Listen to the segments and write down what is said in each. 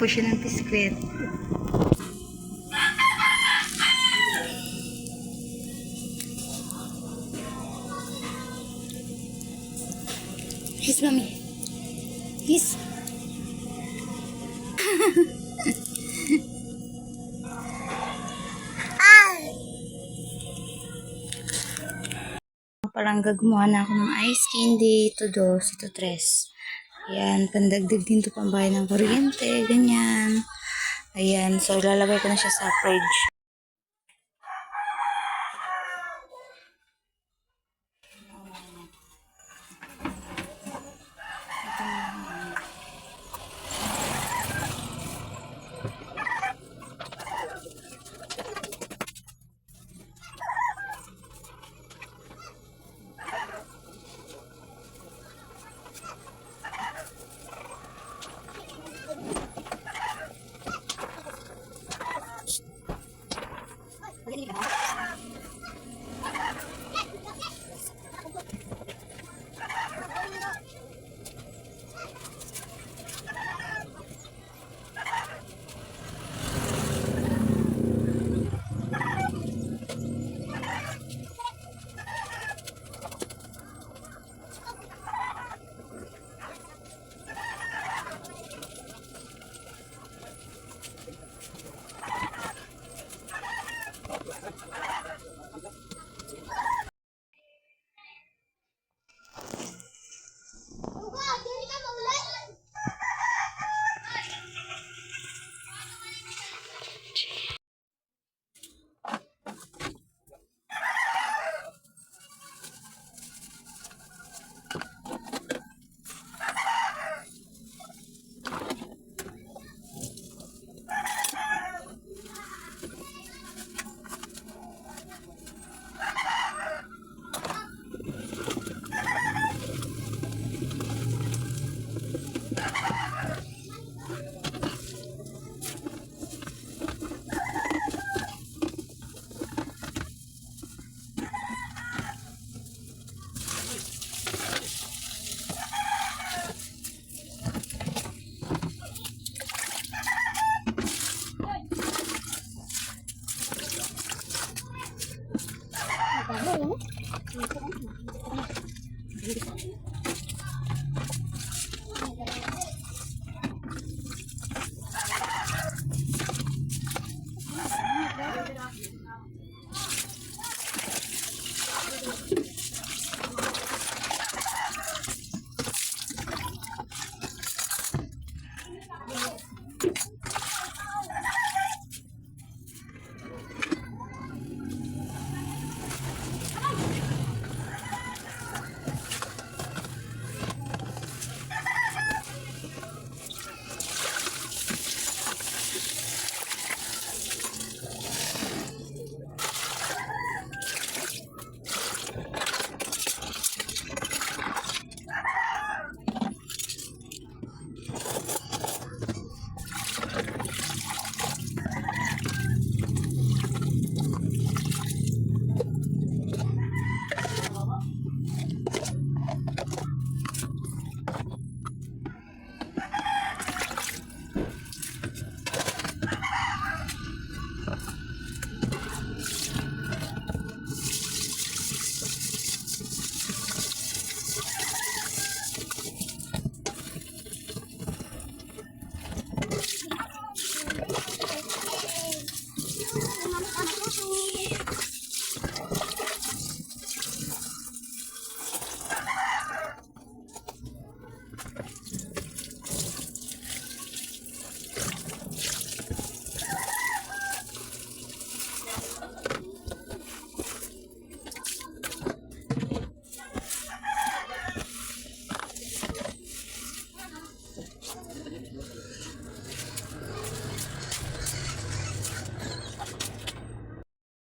po siya ng biskwit. Yes, Mami. Yes. Palangga, gumawa na ako ng ice candy. Ito 2, ito 3. Ayan, pandagdag din ito pambayad ng kuryente, ganyan. Ayan, so ilalagay ko na siya sa fridge.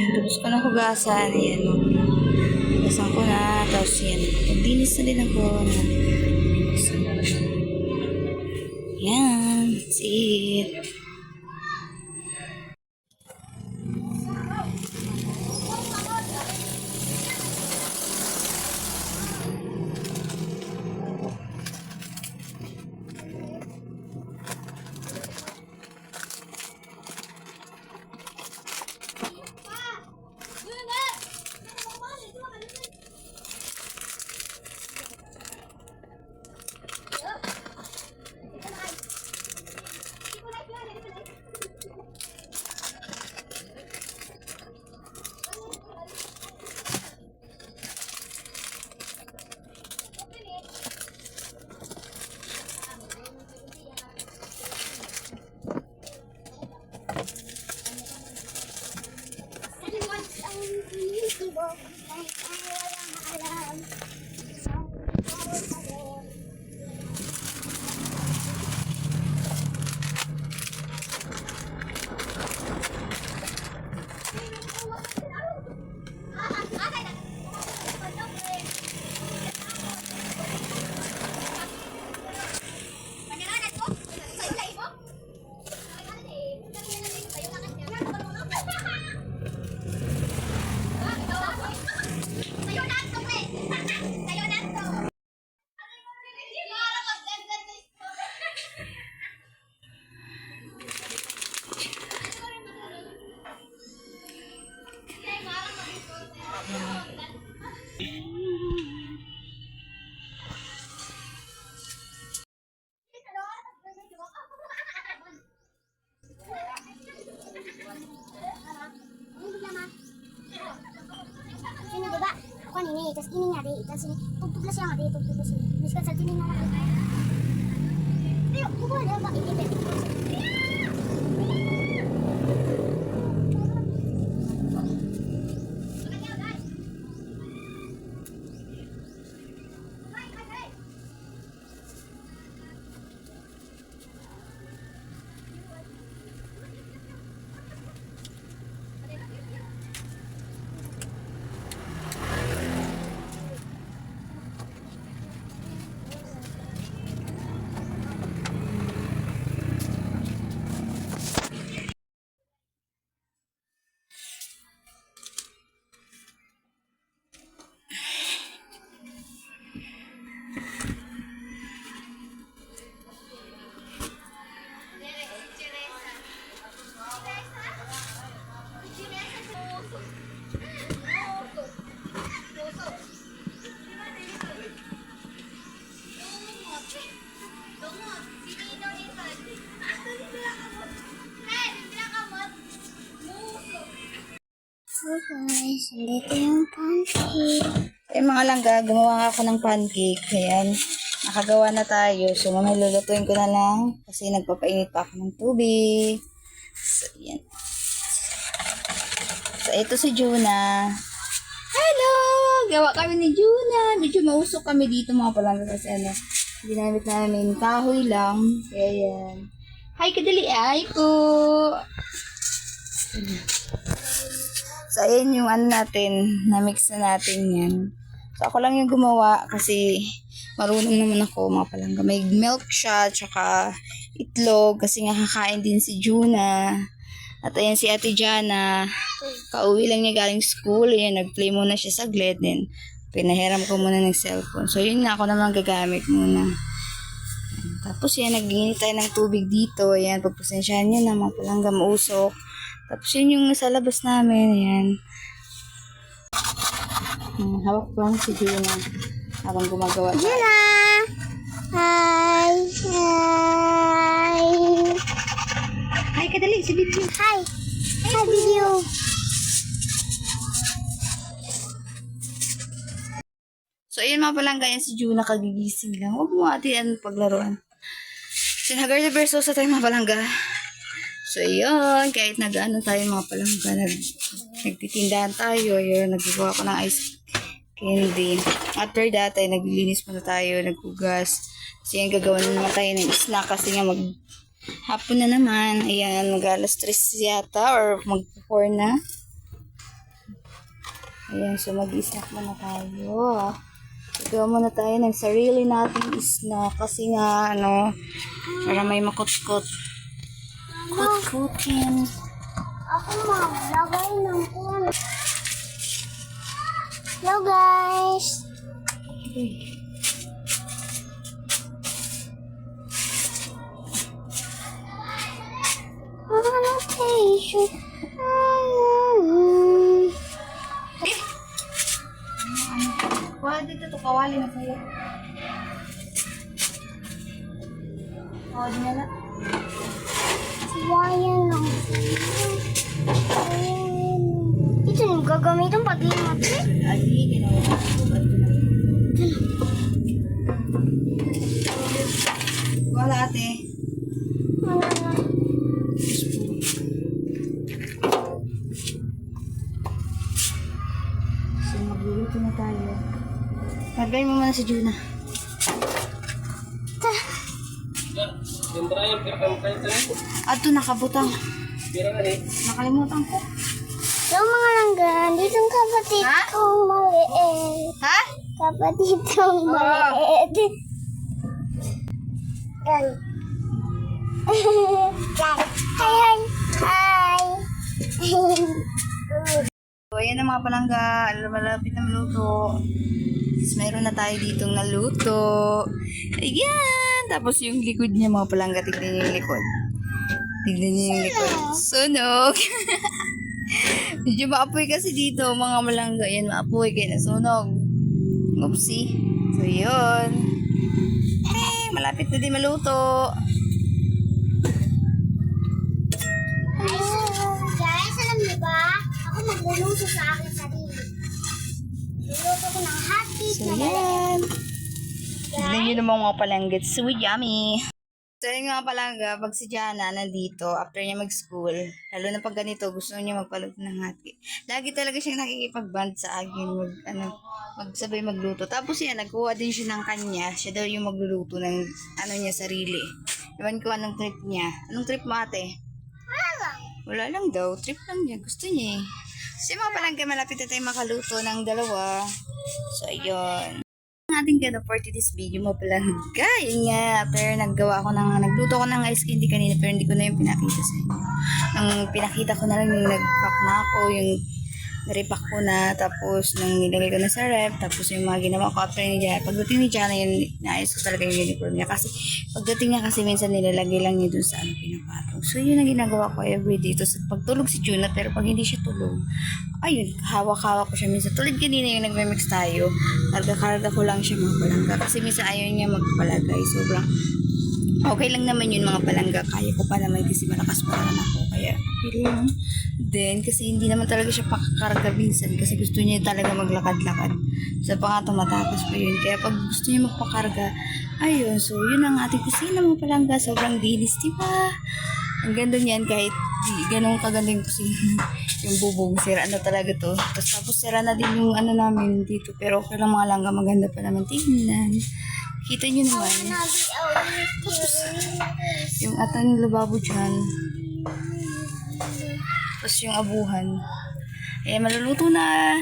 Tapos ko na hugasan. Ayan. Hugasan ko na. Tapos yan. Paglinis na din ako. Yan. That's it. tapos ini nga di, tapos tugtuglas siya nga di, tugtuglas siya. Miskan sa tining nga nga. Pero, bukuha na ba? Independent. Guys, dito yung pancake. Mga langga, gumawa ako ng pancake. Ayan, nakagawa na tayo. So, mamaya lulutuin ko na lang kasi nagpapainit pa ako ng tubig. So, ayan. So, ito si Juna. Hello! Gawa kami ni Juna. Medyo mausok kami dito mga palangga kasi ginamit namin kahoy lang. Kaya ayan. Hi, kadali ay po! So, ayan yung natin, na-mix na natin yan. So, ako lang yung gumawa kasi marunong naman ako mga palangga. May milk siya, tsaka itlog kasi nga kakain din si Juna. At ayan si Ate Jana, kauwi lang niya galing school. Ayan, nag-play muna siya saglit. Then, pinahiram ko muna ng cellphone. So, yun na ako naman gagamit muna. Ayan. Tapos yan, nag-iinit tayo ng tubig dito. Ayan, pagpasensyahan nyo na mga palangga mausok. Tapos yun yung sa labas namin. Ayan. Hawak ko lang si Juna habang gumagawa tayo. Juna! Hi! Hi! Hi, kadali, si Video. Hi! Hi, video! So, ayun mga palangga, yan si Juna kagigising lang. Huwag mo atin paglaruan. Sinagar sa Versosa tayo mga palangga. So, ayun, kahit nag-ano tayo mga palangga, nagtitindahan tayo, ayun, nagagawa ko ng ice candy. After that, ay naglilinis muna tayo, naghugas. Kasi yan, gagawa na naman tayo ng snack kasi nga hapon na naman. Ayan, mag-alas 3 yata or mag-4 na. Ayan, so mag-snack muna tayo. Gagawa muna tayo ng sarili nating snack kasi nga, para may makutkot. Kutkutin. Ako maglagay ng kun. Hello guys! Annotation. Wala dito to, kawali na sa'yo. Kawali na na. Ayan lang. Ito yung gagamitin pag limat eh. Ay, ginawa ko. Wala ate. Ano na? So, magluluto na tayo. Kargay mo muna si Juna. Ato nakabutang. Nakalimutan ko. So mga langgan, ditong kapatid Ha? kong maliit. Ha? Kapatid kong maliit. Yan. Hi, hi. Hi. So, ayan na mga palangga. Malapit na maluto. Tapos mayroon na tayo ditong naluto. Ayan! Tapos yung likod niya mga palangga. Tignan niyo yung likod. Tignan niyo yung likod. Sunog! Medyo maapoy kasi dito mga malangga. Ayan, maapoy kaya nasunog. Oopsie. So, yun. Malapit na din maluto. Guys, alam niyo ba? Ako magluluto sa akin sarili. Niluto ko ng hot cake So, na malaki. yan. Tignan nyo naman mga palangga. It's so yummy. So, yung mga palangga, pag si Jana nandito, after niya mag-school, lalo na pag ganito, gusto niya magpaluto ng hotcake. Lagi talaga siyang nakikipag-band sa akin, magsabay magluto. Tapos yan, nagkuha din siya ng kanya. Siya daw yung magluluto ng niya, sarili. Iwan ko anong trip niya. Anong trip mo, ate? Wala lang daw. Trip lang niya. Gusto niya eh. So, yung mga palangga, malapit na tayo makaluto ng dalawa. So, ayun. Ang ating ganda for today's video mo pala yun nga, pero nagluto ko ng ice candy kanina pero hindi ko na yung pinakita sa inyo. Nung pinakita ko na lang yung nag-pack na ako, yung naripack ko na, tapos nung nilagay ko na sa rep, tapos yung mga ginawa ko after ni Jana. Pagdating ni Jana yun, naayos ko talaga yung uniform niya kasi pagdating niya kasi minsan nilalagay lang niya dun sa pinapatong. So yun ang ginagawa ko everyday. Tapos pagtulog si Juna, pero pag hindi siya tulog, ayun, hawak-hawak ko siya minsan. Tulad kanina yung nagme-mix tayo, karga-karga ko lang siya mga palangga. Kasi minsan ayaw niya magpalagay. Sobrang okay lang naman yun mga palangga. Kaya ko pa naman kasi malakas pa naman ako. Kaya okay lang. Then, kasi hindi naman talaga siya pakakarga minsan. Kasi gusto niya talaga maglakad-lakad. So, pa nga tumatakas pa yun. Kaya pag gusto niya magpakarga, ayun. So, yun ang ating kusina mga palangga. Sobrang dinis, diba? Ang ganda niyan kahit di ganun kaganda yung kusina. Yung bubong, sira na talaga to. Tapos sira na din yung namin dito. Pero okay lang mga langga, maganda pa naman tingnan. Kita nyo naman. Yung atan ng lababo dyan. Tapos yung abuhan. Eh, maluluto na.